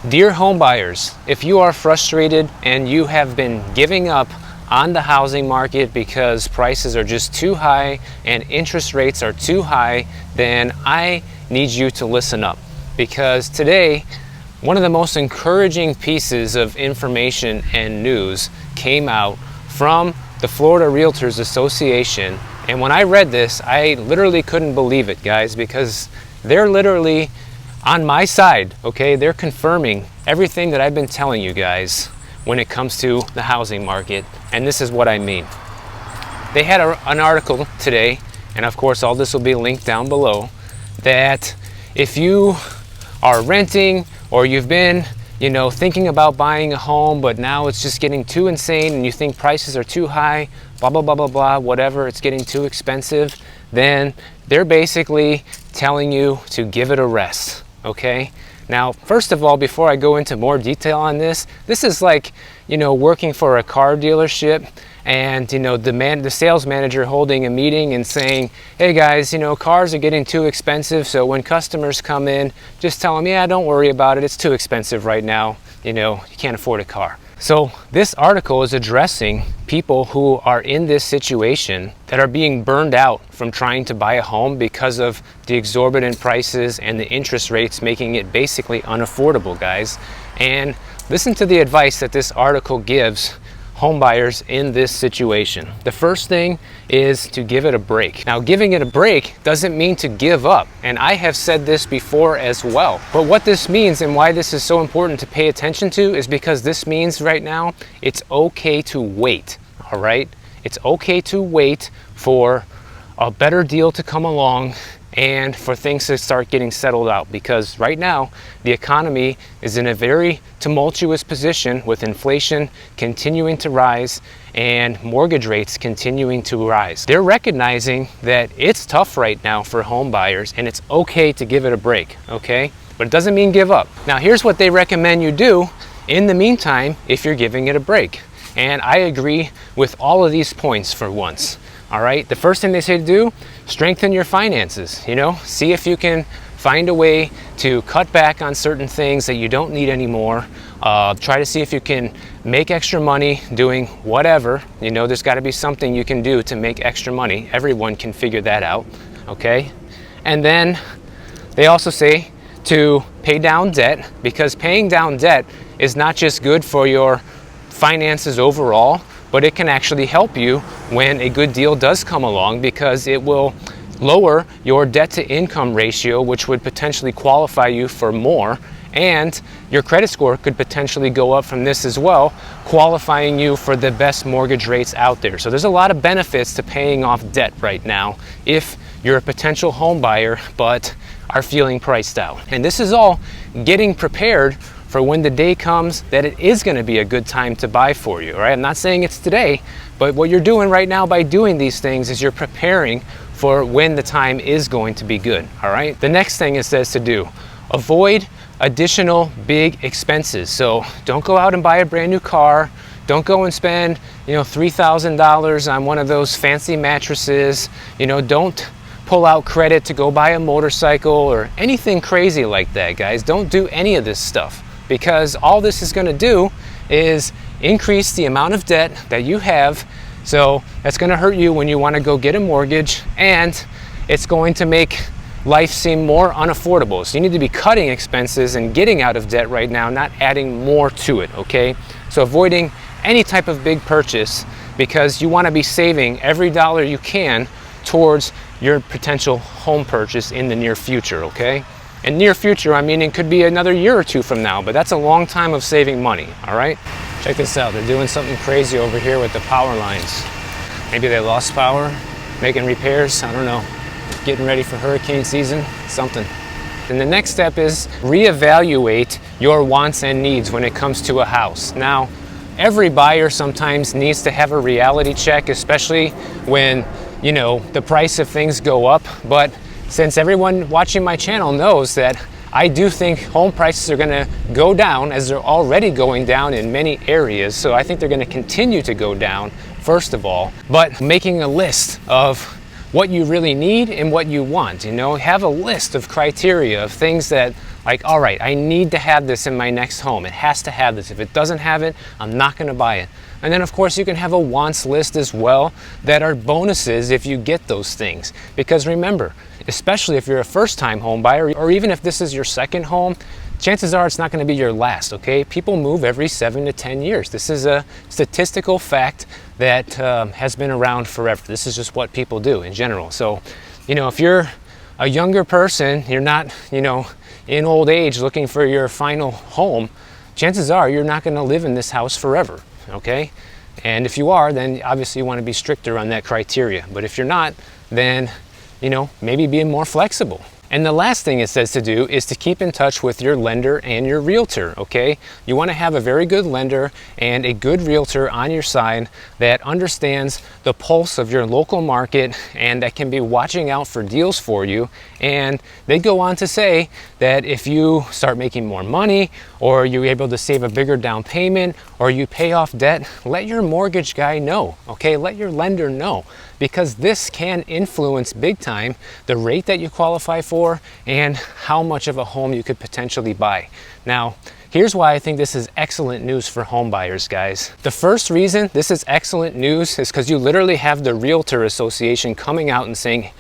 Dear homebuyers, if you are frustrated and you have been giving up on the housing market because prices are just too high and interest rates are too high, then I need you to listen up, because today one of the most encouraging pieces of information and news came out from the Florida Realtors Association. And when I read this, I literally couldn't believe it, guys, because they're literally on my side, okay? They're confirming everything that I've been telling you guys when it comes to the housing market, and this is what I mean. They had an article today, and of course all this will be linked down below, that if you are renting or you've been thinking about buying a home, but now it's just getting too insane and you think prices are too high, blah blah blah blah blah, whatever, it's getting too expensive, then they're basically telling you to give it a rest. Okay, now first of all, before I go into more detail on this is like working for a car dealership and the sales manager holding a meeting and saying, hey guys, cars are getting too expensive, so when customers come in, just tell them, yeah, don't worry about it, it's too expensive right now, you can't afford a car. So this article is addressing people who are in this situation that are being burned out from trying to buy a home because of the exorbitant prices and the interest rates making it basically unaffordable, guys. And listen to the advice that this article gives home buyers in this situation. The first thing is to give it a break. Now, giving it a break doesn't mean to give up, and I have said this before as well. But what this means and why this is so important to pay attention to is because this means right now it's okay to wait, all right? It's okay to wait for a better deal to come along and for things to start getting settled out, because right now the economy is in a very tumultuous position with inflation continuing to rise and mortgage rates continuing to rise. They're recognizing that it's tough right now for home buyers and it's okay to give it a break, okay? But it doesn't mean give up. Now here's what they recommend you do in the meantime if you're giving it a break. And I agree with all of these points for once. All right, the first thing they say to do, strengthen your finances. See if you can find a way to cut back on certain things that you don't need anymore. Try to see if you can make extra money doing whatever. There's got to be something you can do to make extra money. Everyone can figure that out, okay? And then they also say to pay down debt, because paying down debt is not just good for your finances overall, but it can actually help you when a good deal does come along, because it will lower your debt to income ratio, which would potentially qualify you for more, and your credit score could potentially go up from this as well, qualifying you for the best mortgage rates out there. So there's a lot of benefits to paying off debt right now if you're a potential home buyer but are feeling priced out. And this is all getting prepared for when the day comes that it is going to be a good time to buy for you, right? I'm not saying it's today, but what you're doing right now by doing these things is you're preparing for when the time is going to be good, all right? The next thing it says to do, avoid additional big expenses. So don't go out and buy a brand new car. Don't go and spend, $3,000 on one of those fancy mattresses. Don't pull out credit to go buy a motorcycle or anything crazy like that, guys. Don't do any of this stuff, because all this is going to do is increase the amount of debt that you have. So that's going to hurt you when you want to go get a mortgage, and it's going to make life seem more unaffordable. So you need to be cutting expenses and getting out of debt right now, not adding more to it, okay? So avoiding any type of big purchase, because you want to be saving every dollar you can towards your potential home purchase in the near future, okay? In near future, I mean, it could be another year or two from now, but that's a long time of saving money, all right? Check this out. They're doing something crazy over here with the power lines. Maybe they lost power, making repairs, I don't know. Getting ready for hurricane season, something. And the next step is reevaluate your wants and needs when it comes to a house. Now, every buyer sometimes needs to have a reality check, especially when, the price of things go up, but since everyone watching my channel knows that I do think home prices are going to go down, as they're already going down in many areas. So I think they're going to continue to go down, first of all. But making a list of what you really need and what you want, have a list of criteria of things that Like, all right, I need to have this in my next home. It has to have this. If it doesn't have it, I'm not going to buy it. And then of course you can have a wants list as well that are bonuses if you get those things. Because remember, especially if you're a first-time home buyer, or even if this is your second home, chances are it's not going to be your last, okay? People move every 7 to 10 years. This is a statistical fact that has been around forever. This is just what people do in general. So, you know, if you're a younger person, you're not, you know, in old age looking for your final home, chances are you're not going to live in this house forever, okay? And if you are, then obviously you want to be stricter on that criteria. But if you're not, then, you know, maybe being more flexible. And the last thing it says to do is to keep in touch with your lender and your realtor, okay? You want to have a very good lender and a good realtor on your side that understands the pulse of your local market and that can be watching out for deals for you. And they go on to say that if you start making more money, or you're able to save a bigger down payment, or you pay off debt, let your mortgage guy know, okay? Let your lender know, because this can influence big time the rate that you qualify for and how much of a home you could potentially buy. Now, here's why I think this is excellent news for home buyers, guys. The first reason this is excellent news is because you literally have the Realtor Association coming out and saying,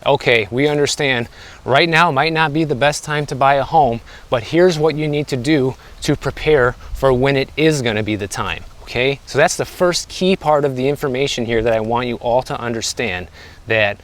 okay, we understand right now might not be the best time to buy a home, but here's what you need to do to prepare for when it is going to be the time. Okay, so that's the first key part of the information here that I want you all to understand, that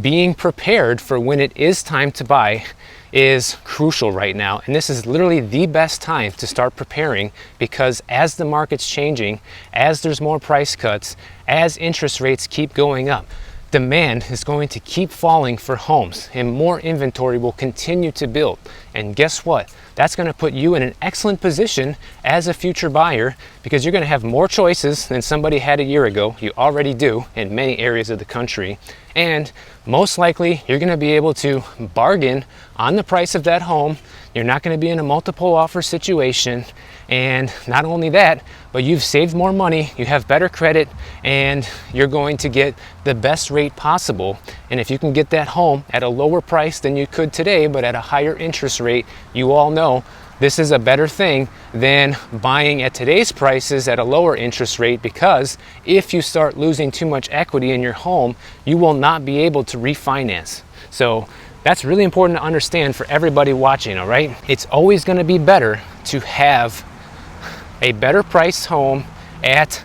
being prepared for when it is time to buy is crucial right now. And this is literally the best time to start preparing, because as the market's changing, as there's more price cuts, as interest rates keep going up, demand is going to keep falling for homes and more inventory will continue to build. And guess what? That's going to put you in an excellent position as a future buyer, because you're going to have more choices than somebody had a year ago. You already do in many areas of the country. And most likely you're going to be able to bargain on the price of that home. You're not going to be in a multiple offer situation. And not only that, but you've saved more money, you have better credit, and you're going to get the best rate possible. And if you can get that home at a lower price than you could today, but at a higher interest rate, you all know this is a better thing than buying at today's prices at a lower interest rate, because if you start losing too much equity in your home, you will not be able to refinance. So that's really important to understand for everybody watching, all right? It's always going to be better to have a better priced home at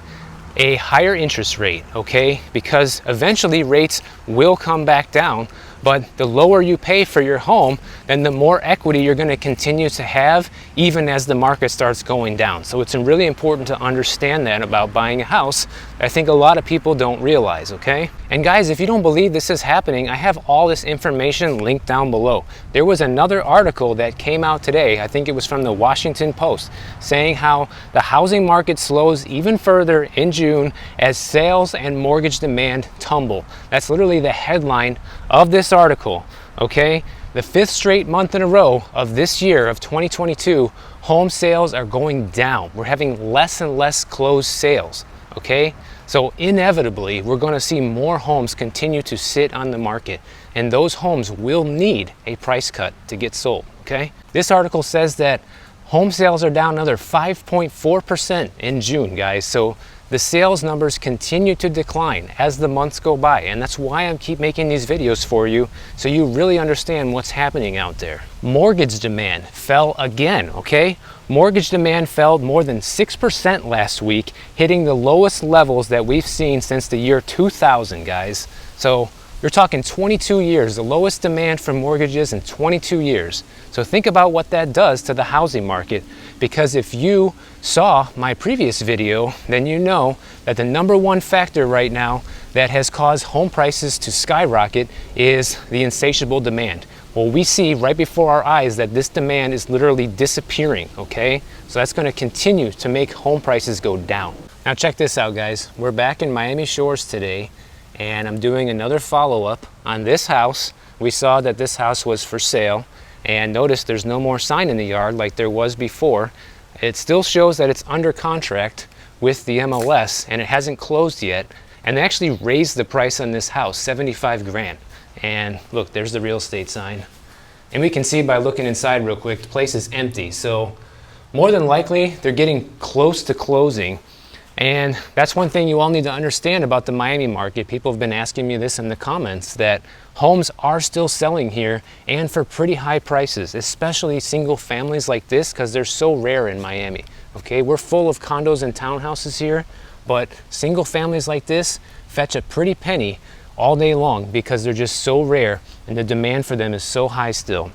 a higher interest rate, okay? Because eventually rates will come back down, but the lower you pay for your home, then the more equity you're going to continue to have even as the market starts going down. So it's really important to understand that about buying a house. I think a lot of people don't realize, okay? And guys, if you don't believe this is happening, I have all this information linked down below. There was another article that came out today, I think it was from the Washington Post, saying how the housing market slows even further in June as sales and mortgage demand tumble. That's literally the headline of this article, okay? The 5th straight month in a row of this year of 2022, home sales are going down. We're having less and less closed sales, okay? So inevitably, we're going to see more homes continue to sit on the market, and those homes will need a price cut to get sold, okay? This article says that home sales are down another 5.4% in June, guys. So the sales numbers continue to decline as the months go by, and that's why I keep making these videos for you, so you really understand what's happening out there. Mortgage demand fell again, okay? Mortgage demand fell more than 6% last week, hitting the lowest levels that we've seen since the year 2000, guys. So you're talking 22 years, the lowest demand for mortgages in 22 years. So think about what that does to the housing market, because if you saw my previous video, then you know that the number one factor right now that has caused home prices to skyrocket is the insatiable demand. Well, we see right before our eyes that this demand is literally disappearing, okay? So that's going to continue to make home prices go down. Now check this out, guys. We're back in Miami Shores today, and I'm doing another follow-up on this house. We saw that this house was for sale, and notice there's no more sign in the yard like there was before. It still shows that it's under contract with the MLS, and it hasn't closed yet. And they actually raised the price on this house, 75 grand. And look, there's the real estate sign. And we can see by looking inside real quick, the place is empty. So more than likely, they're getting close to closing. And that's one thing you all need to understand about the Miami market. People have been asking me this in the comments, that homes are still selling here and for pretty high prices, especially single families like this, because they're so rare in Miami. Okay, we're full of condos and townhouses here, but single families like this fetch a pretty penny all day long because they're just so rare and the demand for them is so high still.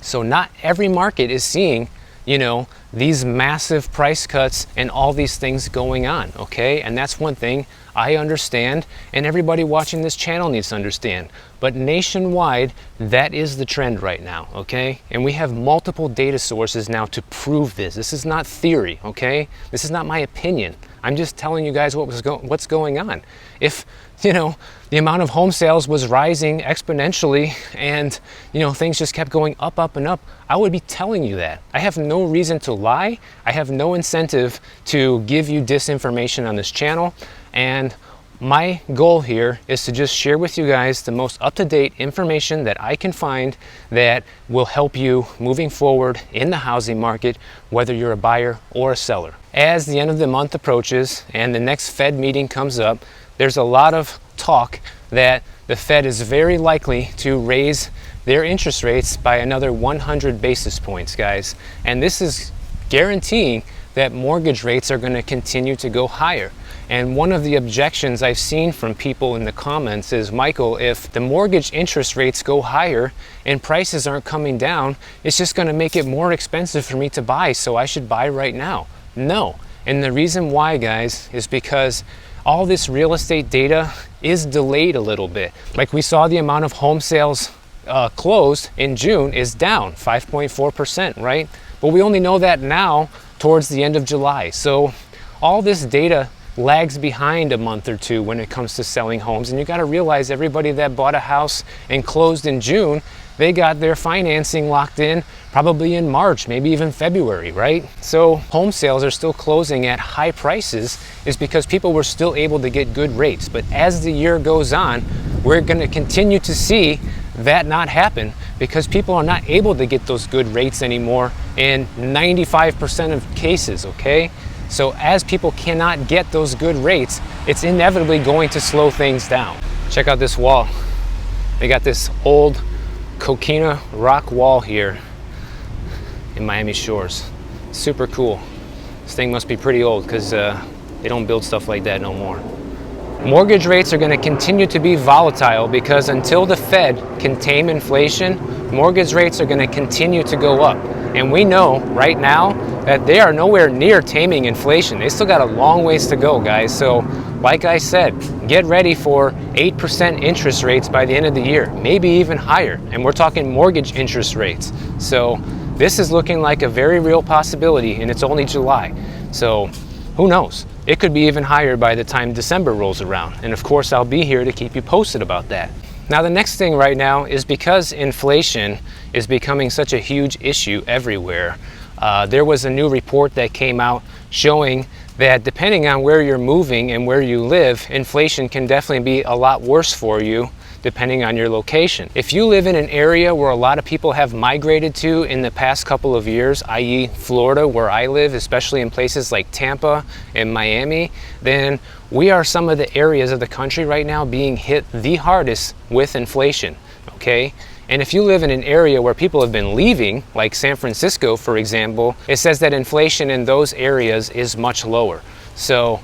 So not every market is seeing, you know, these massive price cuts and all these things going on, okay? And that's one thing I understand, and everybody watching this channel needs to understand. But nationwide, that is the trend right now, okay? And we have multiple data sources now to prove this. This is not theory, okay? This is not my opinion. I'm just telling you guys what's going on. If, you know, the amount of home sales was rising exponentially and, you know, things just kept going up, up, and up, I would be telling you that. I have no reason to lie. I have no incentive to give you disinformation on this channel. And my goal here is to just share with you guys the most up-to-date information that I can find that will help you moving forward in the housing market, whether you're a buyer or a seller. As the end of the month approaches and the next Fed meeting comes up, there's a lot of talk that the Fed is very likely to raise their interest rates by another 100 basis points, guys. And this is guaranteeing that mortgage rates are going to continue to go higher. And one of the objections I've seen from people in the comments is, Michael, if the mortgage interest rates go higher and prices aren't coming down, it's just going to make it more expensive for me to buy, so I should buy right now. No. And the reason why, guys, is because all this real estate data is delayed a little bit. Like we saw, the amount of home sales closed in June is down 5.4%, right? But we only know that now towards the end of July. So all this data lags behind a month or two when it comes to selling homes. And you got to realize, everybody that bought a house and closed in June, they got their financing locked in probably in March, maybe even February, right? So home sales are still closing at high prices is because people were still able to get good rates. But as the year goes on, we're going to continue to see that not happen because people are not able to get those good rates anymore in 95% of cases, okay? So as people cannot get those good rates, it's inevitably going to slow things down. Check out this wall. They got this old coquina rock wall here in Miami Shores. Super cool. This thing must be pretty old because they don't build stuff like that no more. Mortgage rates are going to continue to be volatile because until the Fed can tame inflation, mortgage rates are going to continue to go up. And we know right now that they are nowhere near taming inflation. They still got a long ways to go, guys. So like I said, get ready for 8% interest rates by the end of the year, maybe even higher. And we're talking mortgage interest rates. So this is looking like a very real possibility, and it's only July. So who knows? It could be even higher by the time December rolls around. And of course, I'll be here to keep you posted about that. Now, the next thing right now is because inflation is becoming such a huge issue everywhere. There was a new report that came out showing that depending on where you're moving and where you live, inflation can definitely be a lot worse for you depending on your location. If you live in an area where a lot of people have migrated to in the past couple of years, i.e. Florida, where I live, especially in places like Tampa and Miami, then we are some of the areas of the country right now being hit the hardest with inflation, okay? And if you live in an area where people have been leaving, like San Francisco, for example, it says that inflation in those areas is much lower. So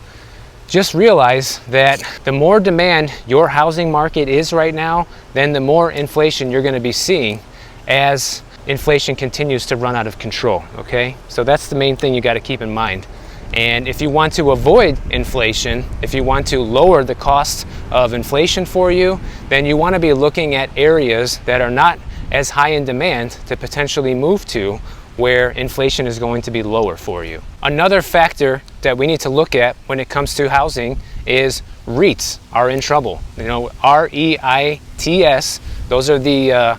just realize that the more demand your housing market is right now, then the more inflation you're going to be seeing as inflation continues to run out of control, okay? So that's the main thing you got to keep in mind. And if you want to avoid inflation, if you want to lower the cost of inflation for you, then you want to be looking at areas that are not as high in demand to potentially move to, where inflation is going to be lower for you. Another factor that we need to look at when it comes to housing is REITs are in trouble. You know, REITs, those are the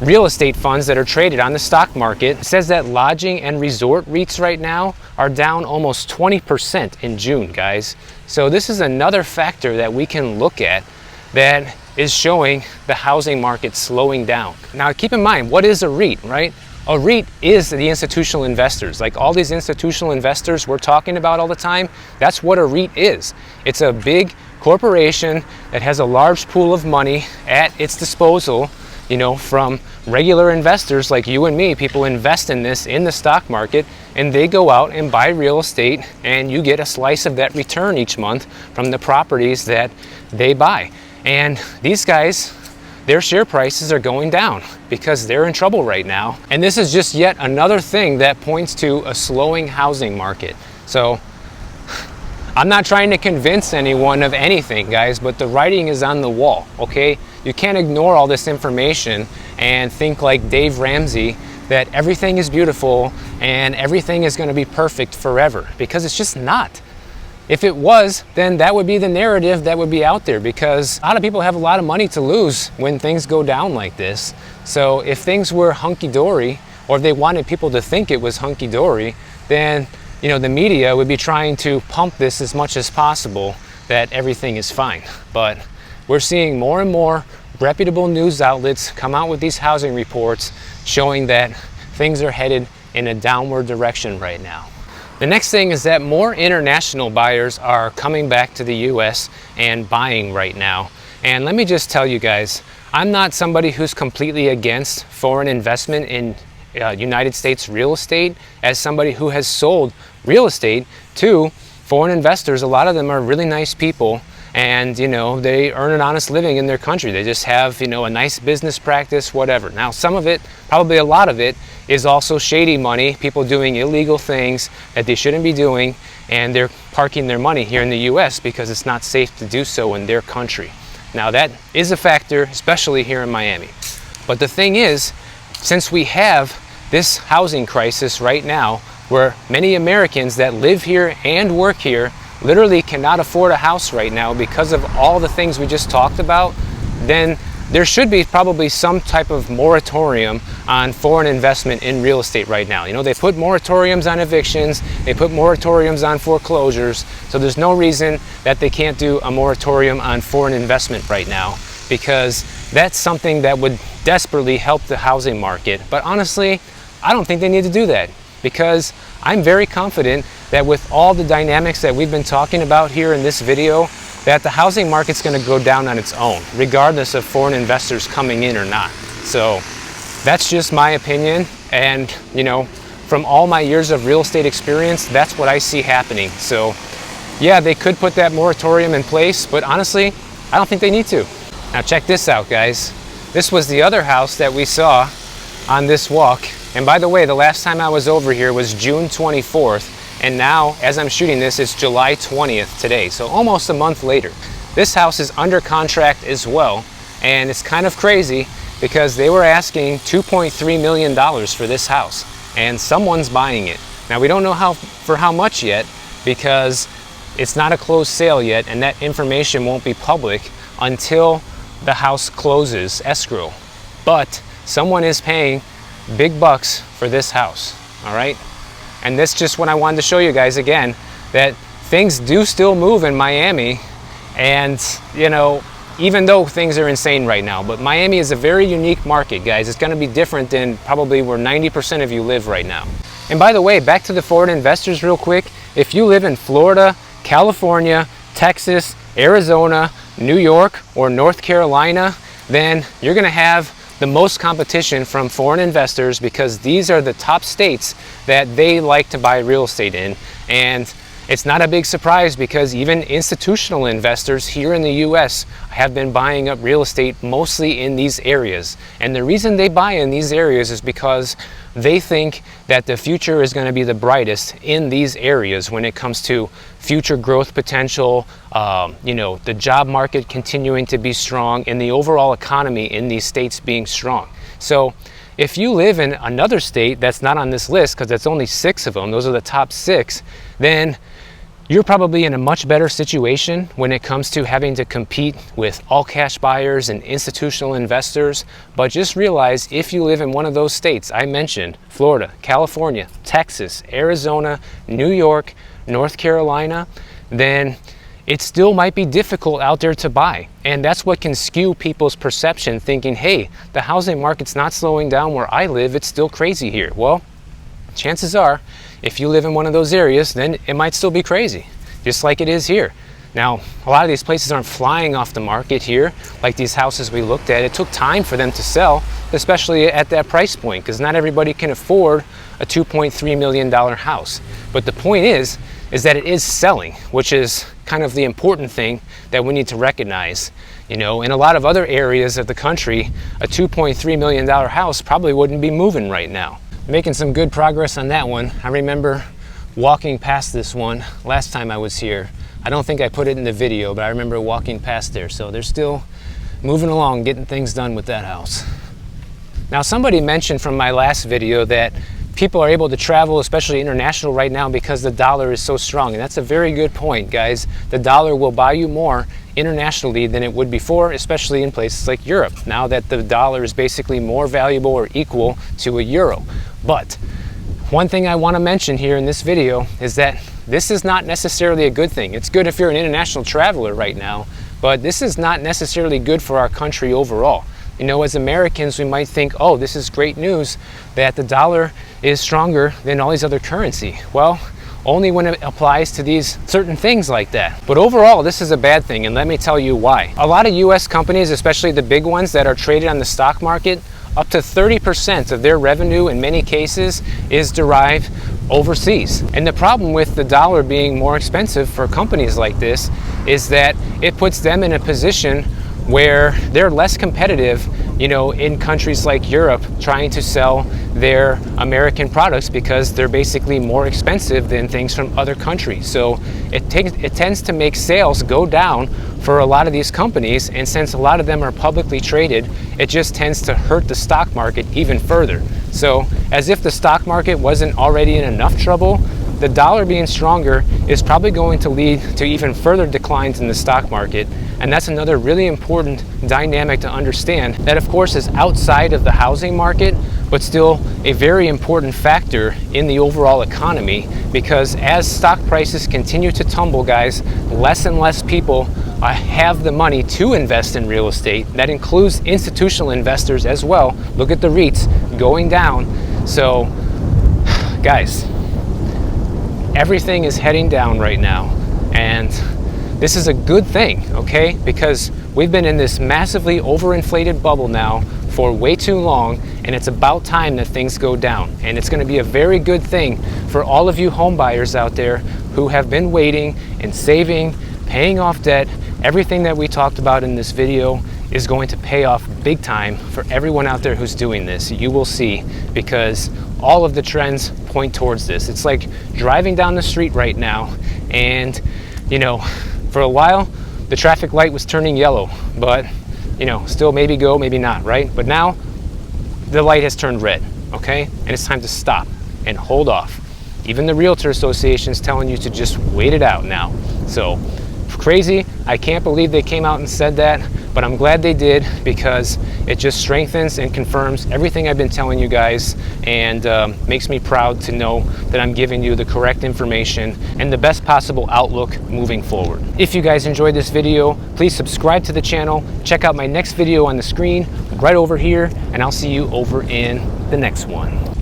real estate funds that are traded on the stock market. It says that lodging and resort REITs right now are down almost 20% in June, guys. So this is another factor that we can look at that is showing the housing market slowing down. Now keep in mind, what is a REIT, right? A REIT is the institutional investors. Like all these institutional investors we're talking about all the time, that's what a REIT is. It's a big corporation that has a large pool of money at its disposal, you know, from regular investors like you and me. People invest in this in the stock market, and they go out and buy real estate, and you get a slice of that return each month from the properties that they buy. And these guys, their share prices are going down because they're in trouble right now. And this is just yet another thing that points to a slowing housing market. So I'm not trying to convince anyone of anything, guys, but the writing is on the wall, okay? You can't ignore all this information and think like Dave Ramsey that everything is beautiful and everything is going to be perfect forever, because it's just not. If it was, then that would be the narrative that would be out there, because a lot of people have a lot of money to lose when things go down like this. So if things were hunky-dory, or if they wanted people to think it was hunky-dory, then, you know, the media would be trying to pump this as much as possible that everything is fine. But we're seeing more and more reputable news outlets come out with these housing reports showing that things are headed in a downward direction right now. The next thing is that more international buyers are coming back to the US and buying right now. And let me just tell you guys, I'm not somebody who's completely against foreign investment in United States real estate. As somebody who has sold real estate to foreign investors, a lot of them are really nice people, and you know, they earn an honest living in their country. They just have, you know, a nice business practice, whatever. Now some of it, probably a lot of it, is also shady money, people doing illegal things that they shouldn't be doing, and they're parking their money here in the US because it's not safe to do so in their country. Now that is a factor, especially here in Miami. But the thing is, since we have this housing crisis right now, where many Americans that live here and work here literally cannot afford a house right now because of all the things we just talked about, then there should be probably some type of moratorium on foreign investment in real estate right now. You know, they put moratoriums on evictions, they put moratoriums on foreclosures, so there's no reason that they can't do a moratorium on foreign investment right now, because that's something that would desperately help the housing market. But honestly, I don't think they need to do that, because I'm very confident that with all the dynamics that we've been talking about here in this video, that the housing market's going to go down on its own, regardless of foreign investors coming in or not. So that's just my opinion, and you know, from all my years of real estate experience, that's what I see happening. So yeah, they could put that moratorium in place, but honestly, I don't think they need to. Now check this out, guys. This was the other house that we saw on this walk. And by the way, the last time I was over here was June 24th. And now, as I'm shooting this, it's July 20th today. So almost a month later. This house is under contract as well. And it's kind of crazy because they were asking $2.3 million for this house. And someone's buying it. Now we don't know for how much yet, because it's not a closed sale yet, and that information won't be public until the house closes escrow. But someone is paying big bucks for this house, all right? And that's just what I wanted to show you guys again, that things do still move in Miami. And you know, even though things are insane right now, but Miami is a very unique market, guys. It's gonna be different than probably where 90% of you live right now. And by the way, back to the foreign investors real quick. If you live in Florida, California, Texas, Arizona, New York, or North Carolina, then you're gonna have the most competition from foreign investors, because these are the top states that they like to buy real estate in. And it's not a big surprise, because even institutional investors here in the US have been buying up real estate mostly in these areas. And the reason they buy in these areas is because they think that the future is going to be the brightest in these areas when it comes to future growth potential, you know, the job market continuing to be strong, and the overall economy in these states being strong. So if you live in another state that's not on this list, because that's only 6 of them, those are the top 6, then you're probably in a much better situation when it comes to having to compete with all cash buyers and institutional investors. But just realize, if you live in one of those states I mentioned, Florida, California, Texas, Arizona, New York, North Carolina, then it still might be difficult out there to buy. And that's what can skew people's perception, thinking, hey, the housing market's not slowing down where I live, it's still crazy here. Well, chances are, if you live in one of those areas, then it might still be crazy, just like it is here. Now, a lot of these places aren't flying off the market here, like these houses we looked at. It took time for them to sell, especially at that price point, because not everybody can afford a $2.3 million house. But the point is that it is selling, which is kind of the important thing that we need to recognize. You know, in a lot of other areas of the country, a $2.3 million house probably wouldn't be moving right now. Making some good progress on that one. I remember walking past this one last time I was here. I don't think I put it in the video, but I remember walking past there. So they're still moving along, getting things done with that house. Now, somebody mentioned from my last video that people are able to travel, especially international right now, because the dollar is so strong. And that's a very good point, guys. The dollar will buy you more internationally than it would before, especially in places like Europe, now that the dollar is basically more valuable or equal to a euro. But one thing I want to mention here in this video is that this is not necessarily a good thing. It's good if you're an international traveler right now, but this is not necessarily good for our country overall. You know, as Americans, we might think, oh, this is great news that the dollar is stronger than all these other currency. Well, only when it applies to these certain things like that. But overall, this is a bad thing, and let me tell you why. A lot of US companies, especially the big ones that are traded on the stock market, up to 30% of their revenue in many cases is derived overseas. And the problem with the dollar being more expensive for companies like this is that it puts them in a position where they're less competitive, you know, in countries like Europe trying to sell their American products because they're basically more expensive than things from other countries. So it tends to make sales go down for a lot of these companies, and since a lot of them are publicly traded, it just tends to hurt the stock market even further. So as if the stock market wasn't already in enough trouble, the dollar being stronger is probably going to lead to even further declines in the stock market. And that's another really important dynamic to understand that, of course, is outside of the housing market, but still a very important factor in the overall economy, because as stock prices continue to tumble, guys, less and less people have the money to invest in real estate. That includes institutional investors as well. Look at the REITs going down. So, guys, everything is heading down right now, and this is a good thing, okay? Because we've been in this massively overinflated bubble now for way too long, and it's about time that things go down. And it's going to be a very good thing for all of you home buyers out there who have been waiting and saving, paying off debt. Everything that we talked about in this video is going to pay off big time for everyone out there who's doing this. You will see, because all of the trends point towards this. It's like driving down the street right now, and you know, for a while the traffic light was turning yellow, but you know, still maybe go, maybe not, right? But now the light has turned red, okay? And it's time to stop and hold off. Even the Realtor Association is telling you to just wait it out now. So crazy. I can't believe they came out and said that, but I'm glad they did, because it just strengthens and confirms everything I've been telling you guys, and makes me proud to know that I'm giving you the correct information and the best possible outlook moving forward. If you guys enjoyed this video, please subscribe to the channel. Check out my next video on the screen right over here, and I'll see you over in the next one.